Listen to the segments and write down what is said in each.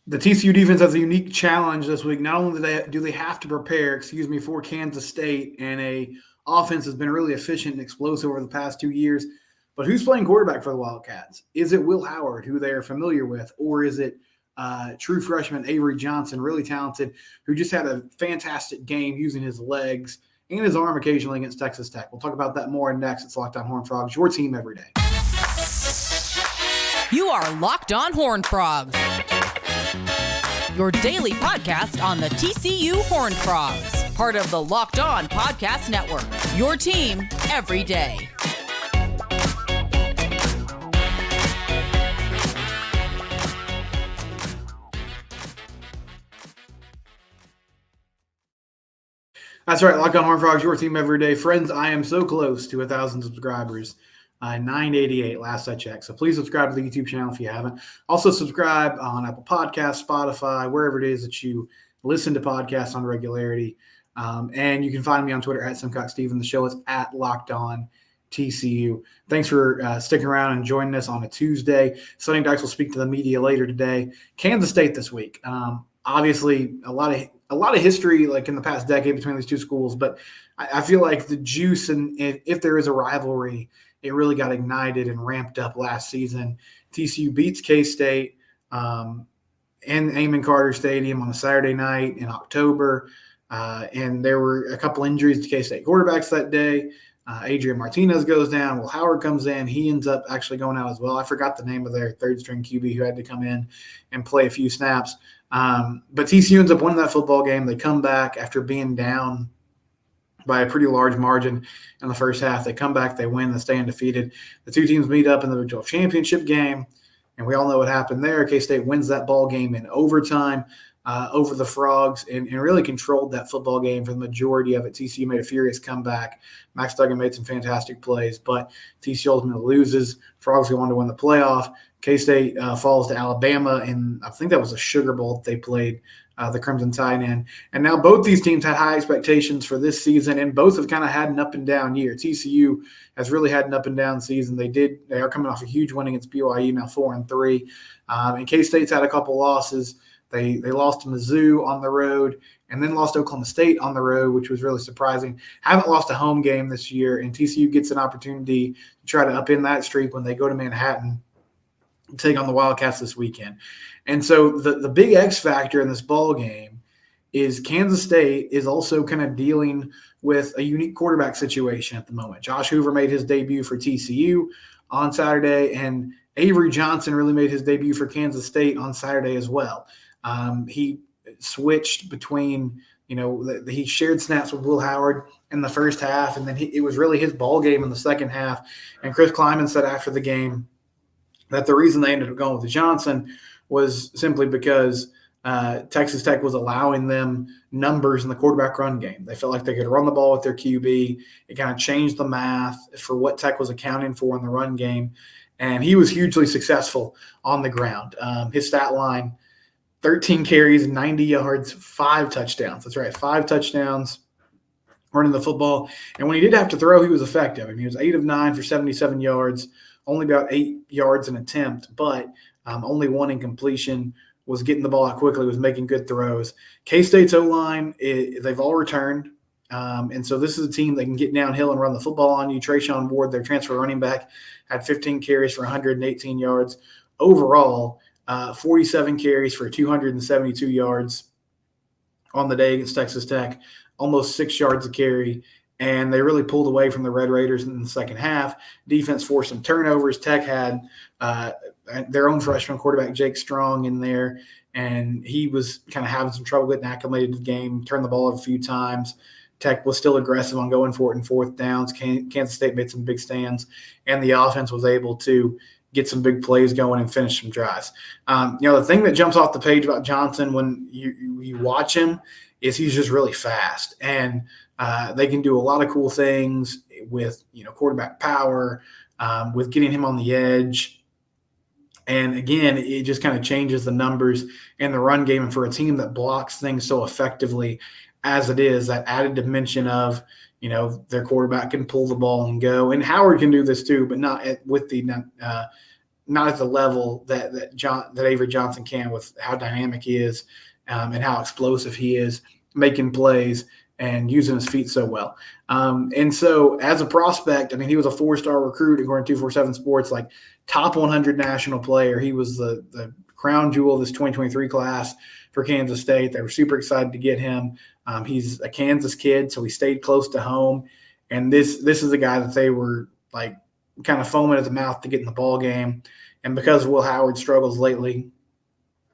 The TCU defense has a unique challenge this week. Not only do they have to prepare, for Kansas State, and a offense has been really efficient and explosive over the past 2 years, but who's playing quarterback for the Wildcats? Is it Will Howard, who they are familiar with, or is it true freshman Avery Johnson, really talented, who just had a fantastic game using his legs and his arm occasionally against Texas Tech? We'll talk about that more next. It's Locked On Horned Frogs, your team every day. You are Locked On Horned Frogs, your daily podcast on the TCU Horned Frogs, part of the Locked On Podcast Network, your team every day. That's right, Locked On Horned Frogs, your team every day. Friends, I am so close to 1,000 subscribers. 988 last I checked. So please subscribe to the YouTube channel if you haven't. Also subscribe on Apple Podcasts, Spotify, wherever it is that you listen to podcasts on regularity. And you can find me on Twitter at SimcockSteven. The show is at Locked On TCU. Thanks for sticking around and joining us on a Tuesday. Sonny Dykes will speak to the media later today. Kansas State this week. Obviously, a lot of history like in the past decade between these two schools, but I feel like the juice and if there is a rivalry, it really got ignited and ramped up last season. TCU beats K-State in Amon Carter Stadium on a Saturday night in October, and there were a couple injuries to K-State quarterbacks that day. Adrian Martinez goes down. Will Howard comes in. He ends up actually going out as well. I forgot the name of their third-string QB who had to come in and play a few snaps. But TCU ends up winning that football game. They come back after being down by a pretty large margin in the first half. They come back, they win, they stay undefeated. The two teams meet up in the Big 12 championship game, and we all know what happened there. K-State wins that ball game in overtime over the Frogs and really controlled that football game for the majority of it. TCU made a furious comeback. Max Duggan made some fantastic plays, but TCU ultimately loses. Frogs go on to win the playoff. K-State falls to Alabama, and I think that was a Sugar Bowl that they played the Crimson Tide in. And now both these teams had high expectations for this season, and both have kind of had an up-and-down year. TCU has really had an up-and-down season. They are coming off a huge win against BYU, now 4-3. And K-State's had a couple losses. They lost to Mizzou on the road and then lost to Oklahoma State on the road, which was really surprising. Haven't lost a home game this year, and TCU gets an opportunity to try to upend that streak when they go to Manhattan to take on the Wildcats this weekend. And so the big X factor in this ball game is Kansas State is also kind of dealing with a unique quarterback situation at the moment. Josh Hoover made his debut for TCU on Saturday, and Avery Johnson really made his debut for Kansas State on Saturday as well. He switched between, he shared snaps with Will Howard in the first half, and then it was really his ball game in the second half. And Chris Kleiman said after the game that the reason they ended up going with Johnson was simply because Texas Tech was allowing them numbers in the quarterback run game. They felt like they could run the ball with their QB. It kind of changed the math for what Tech was accounting for in the run game. And he was hugely successful on the ground. His stat line, 13 carries, 90 yards, 5 touchdowns. That's right, 5 touchdowns running the football. And when he did have to throw, he was effective. I mean, he was 8 of 9 for 77 yards, only about 8 yards an attempt, but only 1 incompletion, was getting the ball out quickly, was making good throws. K-State's O-line, they've all returned. And so this is a team that can get downhill and run the football on you. Trayshawn Ward, their transfer running back, had 15 carries for 118 yards. Overall, 47 carries for 272 yards on the day against Texas Tech, almost 6 yards a carry. And they really pulled away from the Red Raiders in the second half. Defense forced some turnovers. Tech had their own freshman quarterback, Jake Strong, in there, and he was kind of having some trouble getting acclimated to the game, turned the ball over a few times. Tech was still aggressive on going for it in fourth downs. Kansas State made some big stands, and the offense was able to get some big plays going and finish some drives. The thing that jumps off the page about Johnson when you watch him is he's just really fast, and they can do a lot of cool things with quarterback power, with getting him on the edge. And again, it just kind of changes the numbers in the run game. And for a team that blocks things so effectively as it is, that added dimension of, their quarterback can pull the ball and go. And Howard can do this too, but not with the not at the level that Avery Johnson can, with how dynamic he is and how explosive he is, making plays and using his feet so well. And so as a prospect, I mean, he was a 4-star recruit according to 247 Sports, like top 100 national player. He was the crown jewel of this 2023 class for Kansas State. They were super excited to get him. He's a Kansas kid, so he stayed close to home. And this is a guy that they were like kind of foaming at the mouth to get in the ball game. And because Will Howard's struggles lately,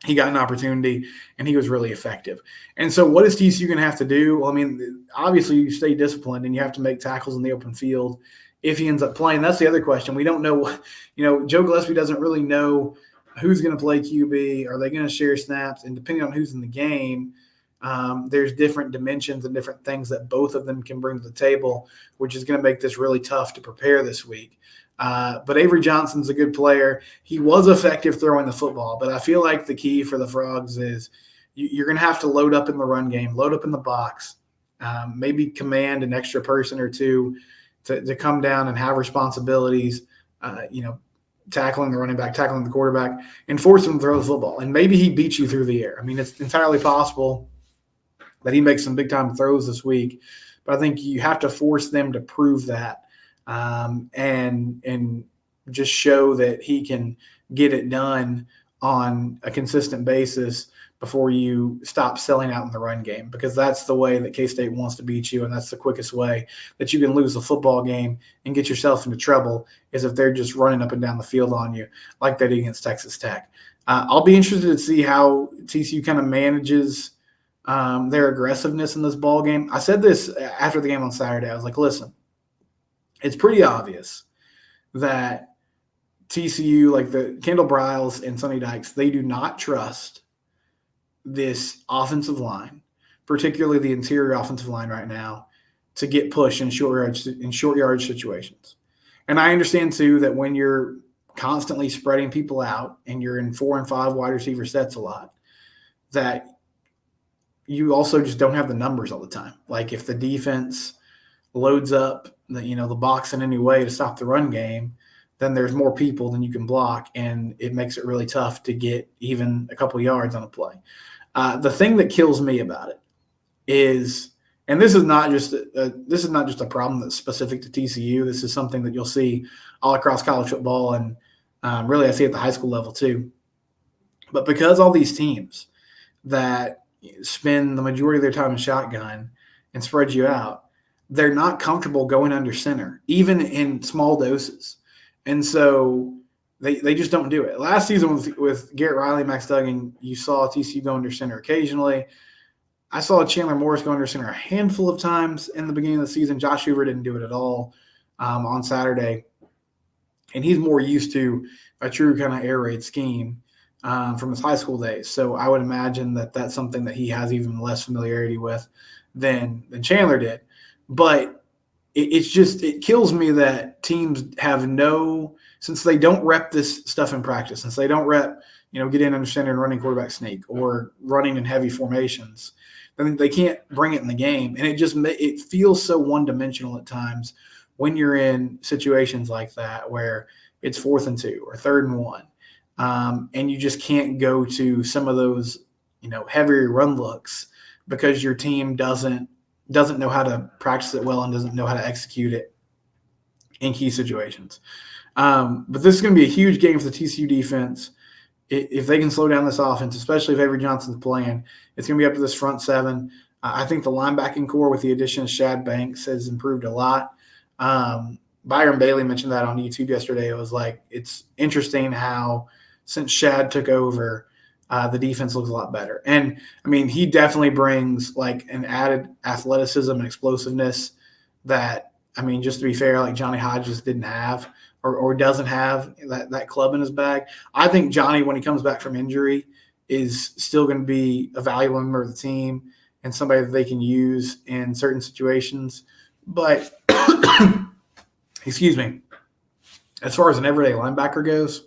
he got an opportunity, and he was really effective. And so what is TCU going to have to do? Well, I mean, obviously you stay disciplined, and you have to make tackles in the open field if he ends up playing. That's the other question. We don't know. Joe Gillespie doesn't really know who's going to play QB. Are they going to share snaps? And depending on who's in the game, there's different dimensions and different things that both of them can bring to the table, which is going to make this really tough to prepare this week. But Avery Johnson's a good player. He was effective throwing the football, but I feel like the key for the Frogs is you're going to have to load up in the run game, load up in the box, maybe command an extra person or two to come down and have responsibilities, tackling the running back, tackling the quarterback, and force him to throw the football. And maybe he beats you through the air. I mean, it's entirely possible that he makes some big-time throws this week, but I think you have to force them to prove that. And just show that he can get it done on a consistent basis before you stop selling out in the run game, because that's the way that K-State wants to beat you, and that's the quickest way that you can lose the football game and get yourself into trouble, is if they're just running up and down the field on you like they did against Texas Tech. I'll be interested to see how TCU kind of manages their aggressiveness in this ball game. I said this after the game on Saturday. I was like, listen, it's pretty obvious that TCU, like the Kendall Briles and Sonny Dykes, they do not trust this offensive line, particularly the interior offensive line right now, to get pushed in short yardage situations. And I understand too that when you're constantly spreading people out and you're in 4 and 5 wide receiver sets a lot, that you also just don't have the numbers all the time. Like if the defense loads up the box in any way to stop the run game, then there's more people than you can block, and it makes it really tough to get even a couple yards on a play. The thing that kills me about it is, and this is not just a problem that's specific to TCU. This is something that you'll see all across college football, and really I see at the high school level too. But because all these teams that spend the majority of their time in shotgun and spread you out, they're not comfortable going under center, even in small doses. And so they just don't do it. Last season with Garrett Riley, Max Duggan, you saw TCU go under center occasionally. I saw Chandler Morris go under center a handful of times in the beginning of the season. Josh Hoover didn't do it at all on Saturday. And he's more used to a true kind of air raid scheme from his high school days. So I would imagine that that's something that he has even less familiarity with than Chandler did. But it kills me that teams have since they don't rep this stuff in practice, since they don't rep, get in under center and running quarterback sneak or running in heavy formations, then they can't bring it in the game. And it feels so one-dimensional at times when you're in situations like that where it's 4th and 2 or 3rd and 1. And you just can't go to some of those, heavier run looks because your team doesn't know how to practice it well and doesn't know how to execute it in key situations. But this is going to be a huge game for the TCU defense. If they can slow down this offense, especially if Avery Johnson's playing, it's going to be up to this front 7. I think the linebacking core with the addition of Shad Banks has improved a lot. Byron Bailey mentioned that on YouTube yesterday. It was like, it's interesting how since Shad took over, the defense looks a lot better. And, I mean, he definitely brings, like, an added athleticism and explosiveness that, I mean, just to be fair, like Johnny Hodges didn't have or doesn't have that club in his bag. I think Johnny, when he comes back from injury, is still going to be a valuable member of the team and somebody that they can use in certain situations. But, excuse me, as far as an everyday linebacker goes,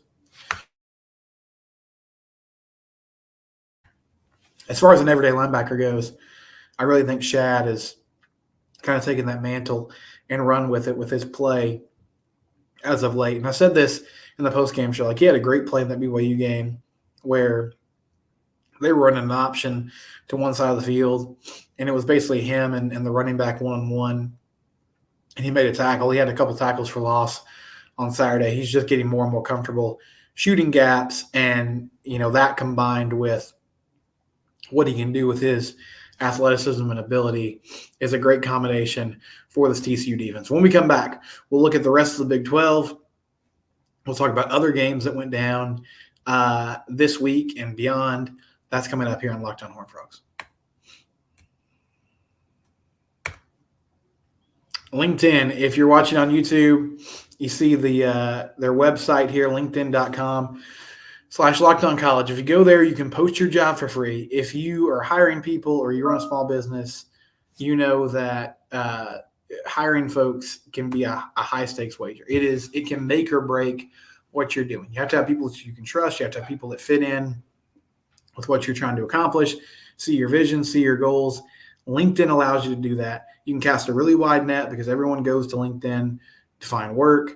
I really think Shad is kind of taking that mantle and run with it with his play. as of late. And I said this in the post-game show. Like, he had a great play in that BYU game where they were running an option to one side of the field, and it was basically him and the running back one-on-one, and he made a tackle. He had a couple tackles for loss on Saturday. He's just getting more and more comfortable shooting gaps, and, that combined with what he can do with his athleticism and ability is a great combination for this TCU defense. When we come back, we'll look at the rest of the Big 12. We'll talk about other games that went down this week and beyond. That's coming up here on Locked On Horned Frogs. LinkedIn, if you're watching on YouTube, you see their website here, linkedin.com/LockedOnCollege. If you go there, you can post your job for free. If you are hiring people or you run a small business, you know that hiring folks can be a high-stakes wager. It can make or break what you're doing. You have to have people that you can trust. You have to have people that fit in with what you're trying to accomplish, see your vision, see your goals. LinkedIn allows you to do that. You can cast a really wide net because everyone goes to LinkedIn to find work.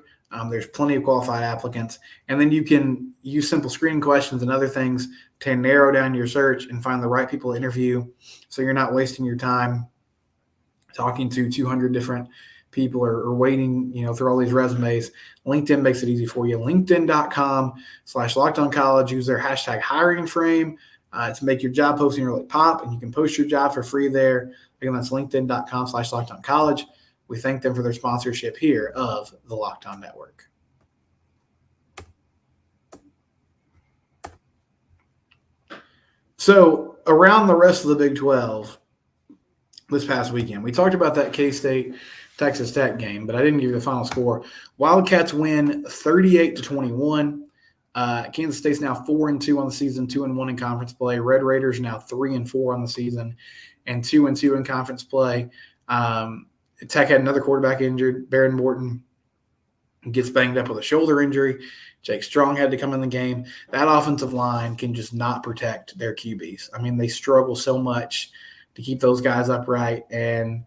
There's plenty of qualified applicants. And then you can use simple screening questions and other things to narrow down your search and find the right people to interview, so you're not wasting your time talking to 200 different people or waiting, through all these resumes. LinkedIn makes it easy for you. LinkedIn.com/LockedOnCollege. Use their hashtag hiring frame to make your job posting really pop, and you can post your job for free there. Again, that's LinkedIn.com/LockedOnCollege. We thank them for their sponsorship here of the Locked On Network. So around the rest of the Big 12 this past weekend, we talked about that K-State Texas Tech game, but I didn't give you the final score. Wildcats win 38-21. Kansas State's now 4-2 on the season, 2-1 in conference play. Red Raiders now 3-4 on the season and 2-2 in conference play. Tech had another quarterback injured. Baron Morton gets banged up with a shoulder injury. Jake Strong had to come in the game. That offensive line can just not protect their QBs. I mean, they struggle so much to keep those guys upright. And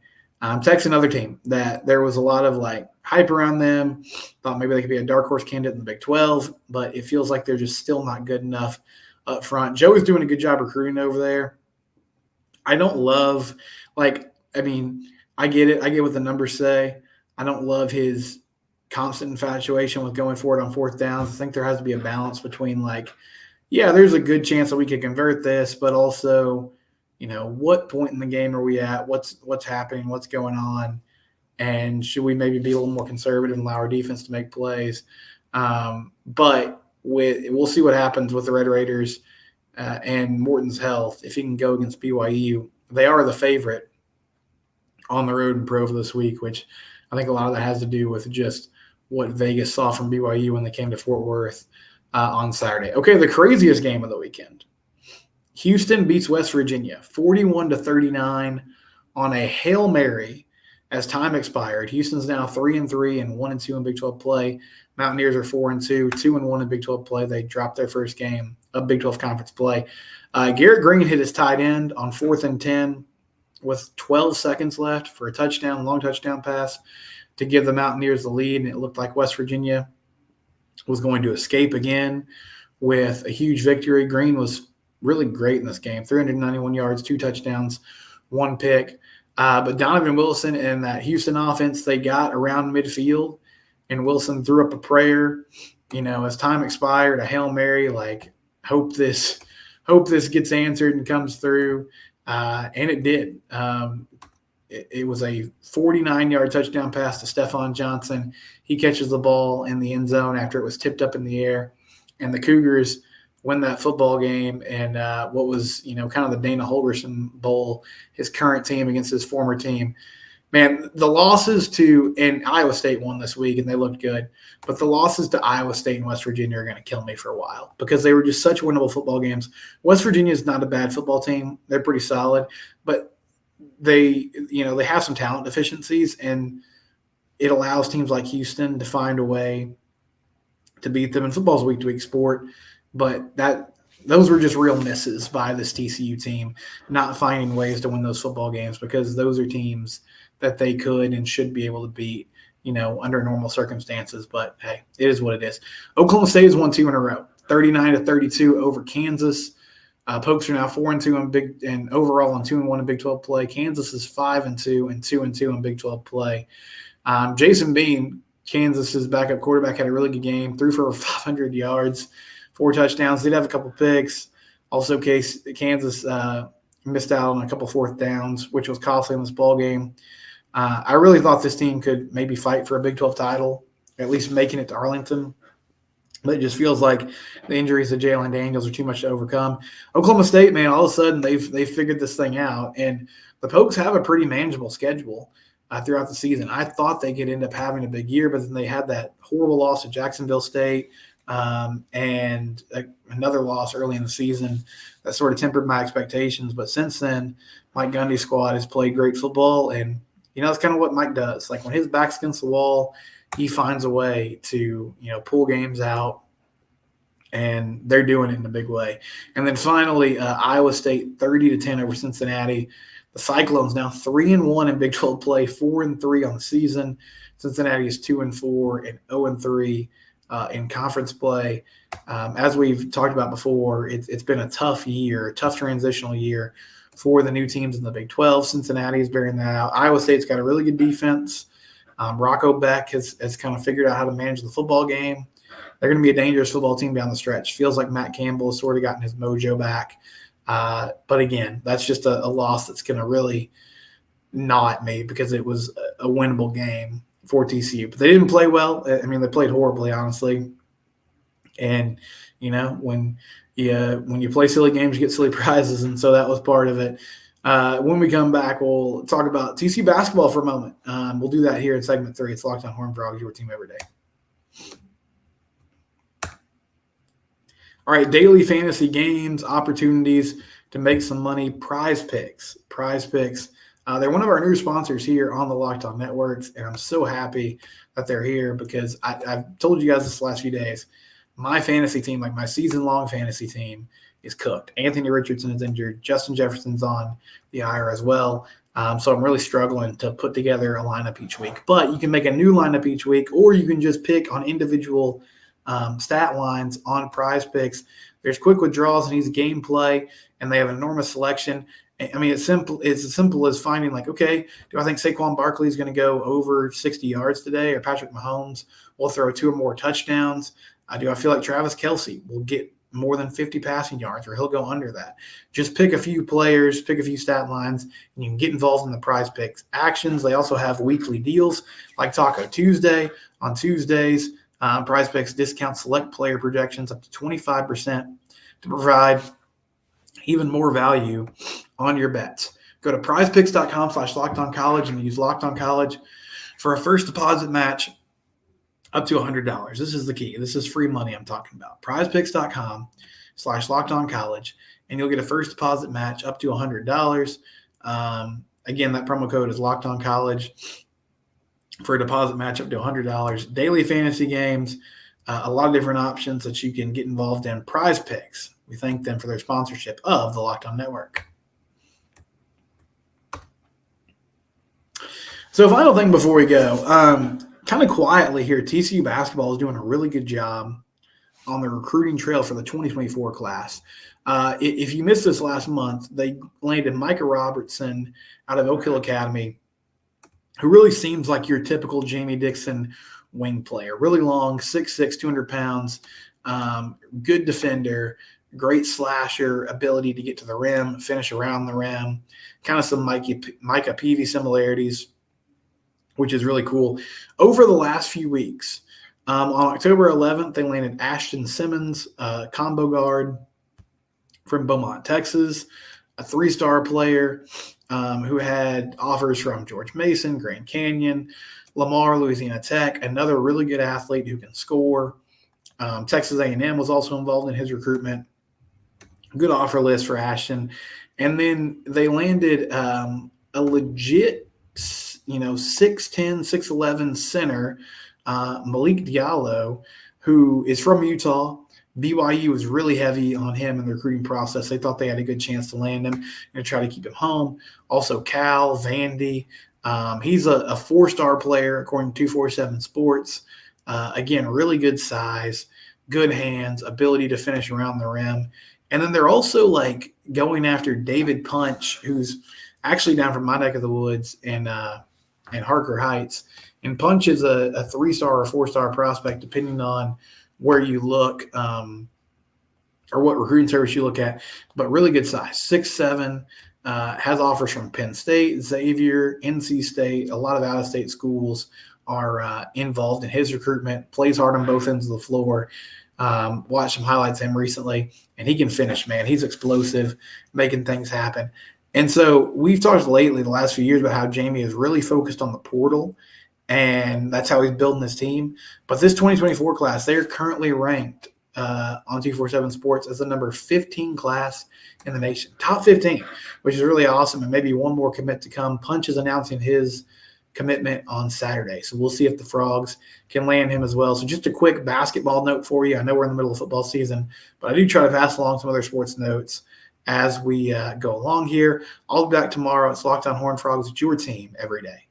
Tech's another team that there was a lot of hype around them. Thought maybe they could be a dark horse candidate in the Big 12, but it feels like they're just still not good enough up front. Joey's doing a good job recruiting over there. I don't love I get it. I get what the numbers say. I don't love his constant infatuation with going for it on fourth downs. I think there has to be a balance between there's a good chance that we could convert this, but also, what point in the game are we at? What's happening? What's going on? And should we maybe be a little more conservative and allow our defense to make plays? But we'll see what happens with the Red Raiders and Morton's health. If he can go against BYU, they are the favorite on the road in Provo this week, which I think a lot of that has to do with just what Vegas saw from BYU when they came to Fort Worth on Saturday. Okay, the craziest game of the weekend. Houston beats West Virginia 41-39 on a Hail Mary as time expired. Houston's now 3-3 and 1-2 in Big 12 play. Mountaineers are 4-2, 2-1 in Big 12 play. They dropped their first game of Big 12 conference play. Garrett Green hit his tight end on 4th and 10 with 12 seconds left for a long touchdown pass to give the Mountaineers the lead, and it looked like West Virginia was going to escape again with a huge victory. Green was really great in this game, 391 yards, 2 touchdowns, 1 pick. But Donovan Wilson and that Houston offense, they got around midfield, and Wilson threw up a prayer, as time expired, a Hail Mary, hope this gets answered and comes through. And it did. It was a 49-yard touchdown pass to Stephon Johnson. He catches the ball in the end zone after it was tipped up in the air, and the Cougars win that football game. And what was, kind of the Dana Holgorsen Bowl, his current team against his former team. Man, the losses and Iowa State won this week, and they looked good. But the losses to Iowa State and West Virginia are going to kill me for a while because they were just such winnable football games. West Virginia is not a bad football team. They're pretty solid. But they have some talent deficiencies, and it allows teams like Houston to find a way to beat them. And football's a week-to-week sport. But those were just real misses by this TCU team, not finding ways to win those football games because those are teams that they could and should be able to beat, under normal circumstances. But, hey, it is what it is. Oklahoma State has won 2 in a row, 39-32 over Kansas. Pokes are now 4-2 and overall on 2-1 in Big 12 play. Kansas is 5-2 and 2-2 in Big 12 play. Jason Bean, Kansas's backup quarterback, had a really good game. Threw for over 500 yards, 4 touchdowns. Did have a couple picks. Also, Kansas missed out on a couple fourth downs, which was costly in this ball game. I really thought this team could maybe fight for a Big 12 title, at least making it to Arlington. But it just feels like the injuries to Jalen Daniels are too much to overcome. Oklahoma State, man, all of a sudden they've figured this thing out, and the Pokes have a pretty manageable schedule throughout the season. I thought they could end up having a big year, but then they had that horrible loss to Jacksonville State and another loss early in the season that sort of tempered my expectations. But since then, Mike Gundy's squad has played great football, and that's kind of what Mike does. Like when his back's against the wall, he finds a way to, pull games out, and they're doing it in a big way. And then finally, Iowa State 30-10 over Cincinnati. The Cyclones now 3-1 in Big 12 play, 4-3 on the season. Cincinnati is 2-4 and 0-3 in conference play. As we've talked about before, it's been a tough year, a tough transitional year for the new teams in the Big 12. Cincinnati is bearing that out. Iowa State's got a really good defense. Rocco Beck has kind of figured out how to manage the football game. They're going to be a dangerous football team down the stretch. Feels like Matt Campbell has sort of gotten his mojo back. But again, that's just a loss that's going to really gnaw me because it was a winnable game for TCU. But they didn't play well. I mean, they played horribly, honestly. And, when you play silly games, you get silly prizes, and so that was part of it. When we come back, we'll talk about TCU basketball for a moment. We'll do that here in segment 3. It's Locked On Horned Frogs, your team every day. All right, daily fantasy games, opportunities to make some money, PrizePicks. PrizePicks, they're one of our new sponsors here on the Locked On Networks, and I'm so happy that they're here because I've told you guys this last few days. My fantasy team, like my season-long fantasy team, is cooked. Anthony Richardson is injured. Justin Jefferson's on the IR as well. So I'm really struggling to put together a lineup each week. But you can make a new lineup each week, or you can just pick on individual stat lines on PrizePicks. There's quick withdrawals and easy gameplay, and they have an enormous selection. I mean, it's as simple as finding, like, okay, do I think Saquon Barkley is going to go over 60 yards today, or Patrick Mahomes will throw 2 or more touchdowns? Do I feel like Travis Kelce will get more than 50 passing yards, or he'll go under that? Just pick a few players, pick a few stat lines, and you can get involved in the PrizePicks actions. They also have weekly deals like Taco Tuesday. On Tuesdays, PrizePicks discount select player projections up to 25% to provide even more value on your bets. Go to prizepicks.com/LockedOnCollege and use LockedOnCollege for a first deposit match up to $100. This is the key. This is free money I'm talking about. prizepicks.com/LockedOnCollege, and you'll get a first deposit match up to $100. Again, that promo code is LockedOnCollege for a deposit match up to $100. Daily fantasy games, a lot of different options that you can get involved in. PrizePicks, we thank them for their sponsorship of the Locked On Network. So final thing before we go, kind of quietly here, TCU Basketball is doing a really good job on the recruiting trail for the 2024 class. If you missed this last month, they landed Micah Robertson out of Oak Hill Academy, who really seems like your typical Jamie Dixon wing player. Really long, 6'6", 200 pounds, good defender, great slasher, ability to get to the rim, finish around the rim, kind of some Micah Peavy similarities, which is really cool. Over the last few weeks, on October 11th, they landed Ashton Simmons, combo guard from Beaumont, Texas, a 3-star player who had offers from George Mason, Grand Canyon, Lamar, Louisiana Tech, another really good athlete who can score. Texas A&M was also involved in his recruitment. Good offer list for Ashton. And then they landed a legit 6'10", 6'11" center, Malik Diallo, who is from Utah. BYU was really heavy on him in the recruiting process. They thought they had a good chance to land him and try to keep him home. Also, Cal, Vandy, He's a 4-star player, according to 247 Sports. Again, really good size, good hands, ability to finish around the rim. And then they're also like going after David Punch, who's actually down from my neck of the woods in Harker Heights. And Punch is a 3-star or 4-star prospect, depending on where you look or what recruiting service you look at. But really good size, 6'7", has offers from Penn State, Xavier, NC State. A lot of out-of-state schools are involved in his recruitment. Plays hard on both ends of the floor. Watched some highlights of him recently, and he can finish, man. He's explosive, making things happen. And so we've talked lately the last few years about how Jamie is really focused on the portal, and that's how he's building his team. But this 2024 class, they're currently ranked on 247 Sports as the number 15 class in the nation. Top 15, which is really awesome, and maybe one more commit to come. Punch is announcing his commitment on Saturday. So we'll see if the Frogs can land him as well. So just a quick basketball note for you. I know we're in the middle of football season, but I do try to pass along some other sports notes as we go along here. I'll be back tomorrow. It's Locked On Horned Frogs. It's your team every day.